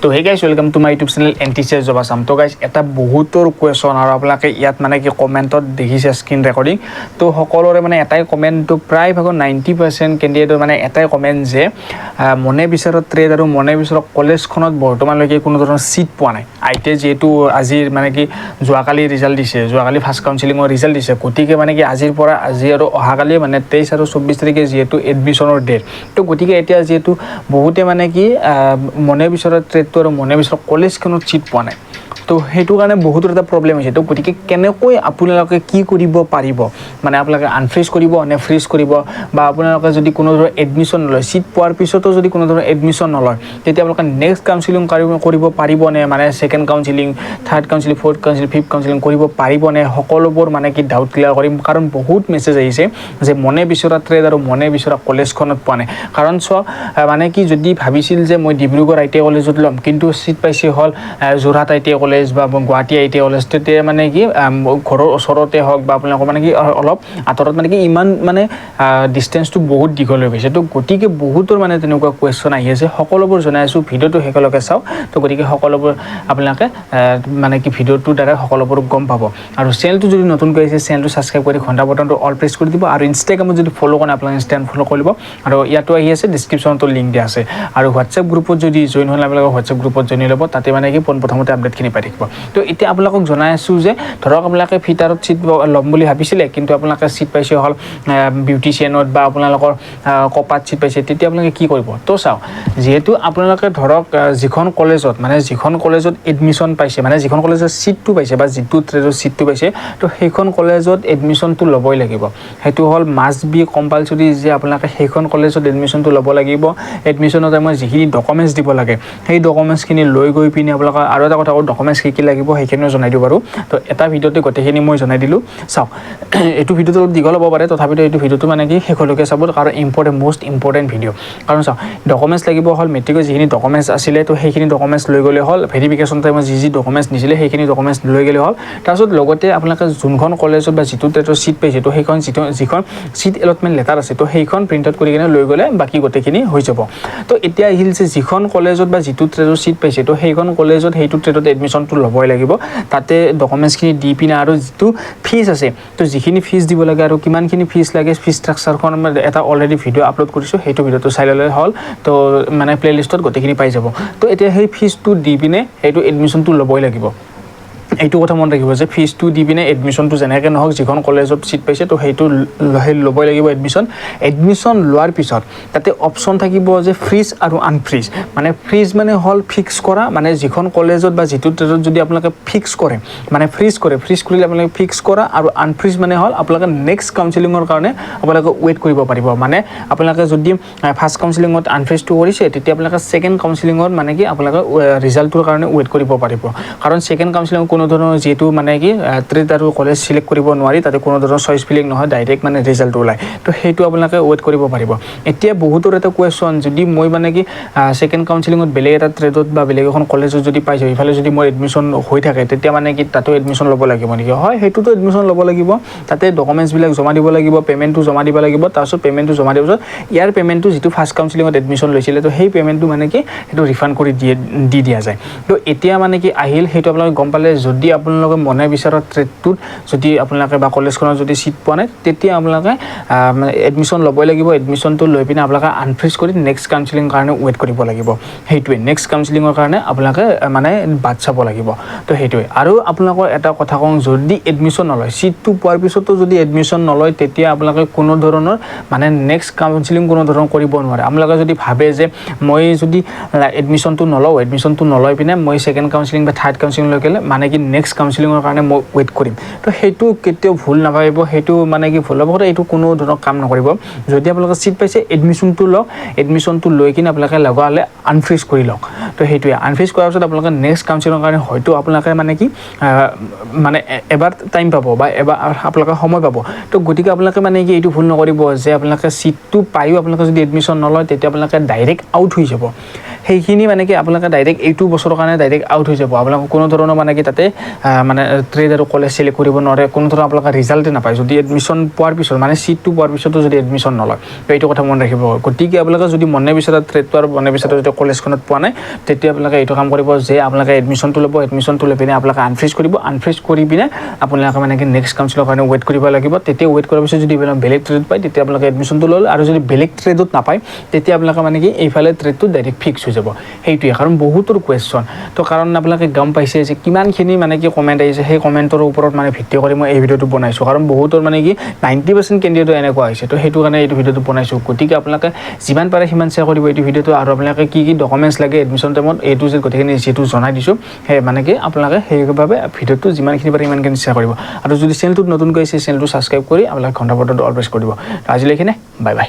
তো hey guys, welcome to my YouTube channel NTCS Job Assam. তো guys, এটা বহুতৰ কোৱেশ্চন আৰু আপোনালোকে ইয়াত মানে কি কমেন্টত দেখিছে স্ক্ৰিন ৰেকৰ্ডিং তো সকলোৰে মানে এটাই কমেন্টটো প্ৰায় ভাগ 90% ক্যান্ডিডেটৰ মানে এটাই কমেন্ট যে মনে বিচাৰত ট্ৰেড আৰু মনে বিচাৰত কলেজখনত বৰ্তমানলৈকে কোনো ধৰণৰ সিট পোৱা নাই আইতে যেটো আজিৰ মানে কি যোৱাকালি ৰিজাল্ট দিছে যোৱাকালি ফাৰ্স্ট কাউন্সেলিংৰ ৰিজাল্ট দিছে গতিকে মানে কি আজিৰ পৰা আজি আৰু অহাকালি মানে 23 আৰু 24 তাৰিখে যেটো এডমিশনৰ ডেট তো গতিকে এতিয়া যেটো বহুতে মানে কি মনে বিচাৰত ট্ৰেড আৰু মনে বিচাৰ কলেজখনত সিট পোৱা নাই তো হেতু কাৰণে বহুত এটা প্ৰবলেম হৈছে তো গতিকে কেনেকৈ আপোনালোকে কি কৰিব পাৰিব মানে আপোনালোকে আনফ্ৰিজ কৰিব নে ফ্ৰিজ কৰিব বা আপোনালোকে যদি কোনো ধৰণৰ এডমিশন লয় সিট পোৱাৰ পিছতো যদি কোনো ধৰণৰ এডমিশন নলয় তেতিয়া আপোনালোকে নেক্সট কাউন্সেলিং কৰিব পাৰিব নে মানে second counselling third counselling fourth counselling fifth counselling কৰিব পাৰিব নে সকলোবোৰ মানে কি ডাউট ক্লিয়াৰ কৰিম কাৰণ বহুত মেছেজ আহিছে যে মনে বিচৰা ট্ৰেড আৰু মনে বিচৰা কলেজখনত পোৱা নাই কাৰণ মানে কি যদি ভাবিছিল যে মই ডিব্ৰুগড় ITI কলেজত লম কিন্তু সিট পাইছে হল যোৰহাট ITI কলেজ বা গুৱাহাটী ITI কলেজ তেতে মানে কি ঘৰৰ ওচৰতে হওক বা আপোনালোক মানে কি অলপ আতৰত মানে কি ইমান মানে ডিসটেন্সটো বহুত দীঘল হৈ গৈছে তো গতিকে বহুতৰ মানে তেনেকুৱা কোৱেশ্চন আহি আছে সকলোবোৰ জনাইছো ভিডিওটো হেকলকে চাও তো গতিকে সকলোবোৰ আপোনালোকে মানে কি ভিডিওটো দ্বাৰা সকলোবোৰ গম পাব আৰু চেনেলটো যদি নতুনকৈ আছে চেনেলটো সাবস্ক্ৰাইব কৰি ঘণ্টা বটনটো অল প্ৰেছ কৰি দিব আৰু ইনষ্টাগ্ৰামত যদি ফলো কৰা আপোনালোকে ইনষ্টাগ্ৰাম ফলো কৰিব আৰু ইয়াতো আহি আছে ডেসক্ৰিপচনটো লিংক দিয়া আছে আৰু WhatsApp গ্ৰুপত যদি জয়েন হলে আপোনালোকে WhatsApp গ্ৰুপত জয়েন ল'ব তাতে মানে কি প্ৰথমতে আপডেটখিনি পাই থাকিব তো এতিয়া আপোনালোকক জনাই আছো যে ধৰক আপোনালোকে ফিটাৰত সিট ল'ম বুলি ভাবিছিলে কিন্তু আপোনালোকে সিট পাইছে হল বিউটিশিয়ানত বা আপোনালোকৰ কপাত সিট পাইছে তেতিয়া আপোনালোকে কি কৰিব তো চাও যেহেতু আপোনালোকে ধৰক যিখন কলেজত এডমিশন পাইছে মানে যিখন কলেজত সিটটো পাইছে বা যিটো ট্ৰেডৰ সিটটো পাইছে তো সেইখন কলেজত এডমিশনটো ল'বই লাগিব হেতু হল মাস্ট বি কম্পালসৰি যে আপোনালোকে সেইখন কলেজত এডমিশনটো ল'ব লাগিব এডমিশনৰ টাইমত যিখিনি ডকুমেন্টস দিব লাগে সেই ডকুমেন্টসখিনি লৈ গৈ পিনে আপোনালোকে আৰু এটা কথা ডকুমেন্টস কি লাগিব সেইখিনিও জনাই দিও বাৰু তো এটা ভিডিওতে গটেখিনি মই জনাই দিলো চাও এটো ভিডিওটো দীঘল হ'ব পাৰে তথাপিতো এটো ভিডিওটো মানে কি হেকলকে চাব কাৰণ মোষ্ট ইম্পৰ্টেন্ট ভিডিও কাৰণ চাও ডকুমেন্টস লাগিব হল মেট্ৰিকৰ যিখিনি ডকুমেন্টস আছিল তো সেইখিনি ডকুমেন্টস লৈ গলে হল ভেৰিফিকেশন টাইমত যি ডকুমেন্টস নিছিলে সেইখিনি ডকুমেন্টস লৈ গলে হল তাৰছত লগতে আপোনালোকে যোনখন কলেজত বা যিটো ট্ৰেডৰ সিট পাইছে তো সেইখন যিখন সিট এলটমেন্ট লেটাৰ আছে তো সেইখন প্ৰিন্ট আউট কৰি কিনে লৈ গলে বাকি গটেখিনি হৈ যাব তো এতিয়া আহিল যে যিখন কলেজত বা যিটো ট্ৰেডৰ সিট পাইছে তো সেইখন কলেজত সেইটো ট্ৰেডত এডমিশনটো ল'বই লাগিব তাতে ডকুমেন্টসখিনি দি পিনে আৰু যিটো ফিজ আছে তো যিখিনি ফিজ দিব লাগে আৰু কিমানখিনি ফিজ লাগে ফিজ ষ্ট্ৰাকচাৰখন এটা অলৰেডি ভিডিও আপলোড কৰিছো সেইটো ভিডিওটো চাই ললে হল তো মানে প্লেলিষ্টত গটেখিনি পাই যাব তো এতিয়া সেই ফিজটো দি পিনে সেইটো এডমিশনটো ল'বই লাগিব এইটো কথা মন ৰাখিব যে ফিজটো দি পিনে এডমিশনটো যেনেকৈ নহওক যিখন কলেজত সিট পাইছে তো সেইটো ল'বই লাগিব এডমিশন লোৱাৰ পিছত তাতে অপচন থাকিব যে ফ্ৰিজ আৰু আনফ্ৰিজ মানে ফ্ৰিজ মানে হল ফিক্স কৰা মানে যিখন কলেজত বা যিটো ট্ৰেডত যদি আপোনালোকে ফিক্স কৰে মানে ফ্ৰিজ কৰিলে আপোনালোকে ফিক্স কৰা আৰু আনফ্ৰিজ মানে হল আপোনালোকে নেক্সট কাউন্সেলিংৰ কাৰণে আপোনালোকে ওয়েট কৰিব পাৰিব মানে আপোনালোকে যদি ফাৰ্স্ট কাউন্সেলিংত আনফ্ৰিজটো কৰিছে তেতিয়া আপোনালোকে সেকেন্ড কাউন্সেলিংত মানে কি আপোনালোকে ৰিজাল্টৰ কাৰণে ওয়েট কৰিব পাৰিব কাৰণ সেকেন্ড কাউন্সেলিং কোনো ধৰণৰ যেটো মানে কি ট্ৰেড আৰু কলেজ সিলেক্ট কৰিব নোৱাৰি তাতে কোনো ধৰণৰ চইচ ফিলিং নহয় ডাইৰেক্ট মানে ৰিজাল্ট ওলাই তো হেতু আপোনালোকে ওয়েট কৰিব পাৰিব এতিয়া বহুতৰ এটা কোৱেশ্চন যদি মই মানে কি সেকেন্ড কাউন্সেলিংত বেলেগ এটা ট্ৰেডত বা বেলেগ এখন কলেজত যদি পাইছো ইফালে যদি মই এডমিশন হৈ থাকে তেতিয়া মানে কি তাতো এডমিশন ল'ব লাগিব নেকি হয় হেতুটো এডমিশন ল'ব লাগিব তাতে ডকুমেন্টস বিলাক জমা দিব লাগিব পেমেন্টটো জমা দিব লাগিব তাৰছত পেমেন্টটো জমা দিয়াৰ পিছত ইয়াৰ পেমেন্টটো যিটো ফাৰ্স্ট কাউন্সেলিংত এডমিশন লৈছিলে তো সেই পেমেন্টটো মানে কি হেতু ৰিফান্ড কৰি দি দিয়া যায় তো এতিয়া মানে কি আহিল হেতু আপোনালোকে গম পালে যদি আপোনালোকে মনে বিচাৰা ট্ৰেডটোত যদি আপোনালোকে বা কলেজখনত যদি সিট পোৱা নাই তেতিয়া আপোনালোকে এডমিশন ল'বই লাগিব এডমিশনটো লৈ পিনে আপোনালোকে আনফ্ৰিজ কৰি নেক্সট কাউন্সেলিং কাৰণে ওয়েট কৰিব লাগিব হেতুৱে নেক্সট কাউন্সেলিংৰ কাৰণে আপোনালোকে মানে বাট চাব লাগিব তো হেতুৱে আৰু আপোনালোকৰ এটা কথা কওঁ যদি এডমিশন নলয় সিটটো পোৱাৰ পিছতো যদি এডমিশন নলয় তেতিয়া আপোনালোকে কোনো ধৰণৰ মানে নেক্সট কাউন্সেলিং কোনো ধৰণৰ কৰিব নোৱাৰে আপোনালোকে যদি ভাবে যে মই যদি এডমিশনটো নলয় পিনে মই সেকেন্ড কাউন্সেলিং বা থাৰ্ড কাউন্সেলিং লৈ গ'লে মানে কি নেক্সট কাউন্সেলিংৰ কাৰণে মই ওয়েট কৰিম তো হেতু কেতিয়াও ভুল নাভাবিব হেতু মানে কি ভুল হ'ব এইটো কোনো ধৰণৰ কাম নকৰিব যদি আপোনালোকে সিট পাইছে এডমিশনটো লৈ কিনে আপোনালোকে লগালে আনফ্ৰিজ কৰি লওক তো হেতুৱে আনফ্ৰিজ কৰাৰ পিছত আপোনালোকে নেক্সট কাউন্সেলিংৰ কাৰণে হয়তো আপোনালোকে মানে কি মানে এবাৰ টাইম পাব বা এবাৰ আপোনালোকে সময় পাব তো গতিকে আপোনালোকে মানে কি এইটো ভুল নকৰিব যে আপোনালোকে সিটটো পাইও আপোনালোকে যদি এডমিশন নলয় তেতিয়া আপোনালোকে ডাইৰেক্ট আউট হৈ যাব সেইখিনি মানে কি আপোনালোকে ডাইৰেক্ট এইটো বছৰৰ কাৰণে ডাইৰেক্ট আউট হৈ যাব আপোনালোকে কোনো ধৰণৰ মানে কি তাতে মানে ট্ৰেড আৰু কলেজ চিলেক্ট কৰিব নোৱাৰে কোনো ধৰণৰ আপোনালোকে ৰিজাল্টে নাপায় যদি এডমিশ্যন পোৱাৰ পিছত মানে চিটটো পোৱাৰ পিছতো যদি এডমিশ্যন নলয় এইটো কথা মন ৰাখিব গতিকে আপোনালোকে যদি মনে বিচৰা ট্ৰেডটো আৰু মনে বিচৰা যদি কলেজখনত পোৱা নাই তেতিয়া আপোনালোকে এইটো কাম কৰিব যে আপোনালোকে এডমিশ্যনটো ল'ব এডমিশ্যনটো লৈ পিনে আপোনালোকে আনফ্ৰিজ কৰিব আনফ্ৰিজ কৰি পিনে আপোনালোকে মানে কি নেক্সট কাউন্সিলৰ কাৰণে ৱেইট কৰিব লাগিব তেতিয়া ৱেইট কৰাৰ পিছত যদি বেলেগ ট্ৰেড পায় তেতিয়া আপোনালোকে এডমিশ্যনটো ল'লে আৰু যদি বেলেগ ট্ৰেডত নাপায় তেতিয়া আপোনালোকে মানে কি এইফালে ট্ৰেডটো ডাইৰেক্ট ফিক্স হৈ যাব সেইটোৱে কাৰণ বহুতৰ কুৱেশ্যন তো কাৰণ আপোনালোকে গম পাইছে যে কিমানখিনি মানে কি কমেণ্ট আহিছে সেই কমেণ্টৰ ওপৰত মানে ভিত্তি কৰি মই এই ভিডিঅ'টো বনাইছোঁ কাৰণ বহুতৰ মানে কি 90% কেণ্ডিডেট এনেকুৱা হৈছে তো সেইটো কাৰণে এইটো ভিডিঅ'টো বনাইছোঁ গতিকে আপোনালোকে যিমান পাৰে সিমান শ্বেয়াৰ কৰিব এইটো ভিডিঅ'টো আৰু আপোনালোকে কি ডকুমেণ্টছ লাগে এডমিশ্যন টাইমত এইটো যে গোটেইখিনি যিহেতু জনাই দিছোঁ সেই মানে কি আপোনালোকে সেইভাৱে ভিডিঅ'টো যিমানখিনি পাৰে সিমানখিনি শ্বেয়াৰ কৰিব আৰু যদি চেনেলটোত নতুনকৈ আছে চেনেলটো ছাবস্ক্ৰাইব কৰি আপোনালোকে ঘণ্টা বটনটো অল প্ৰেছ কৰি দিব আজিলৈকে বাই বাই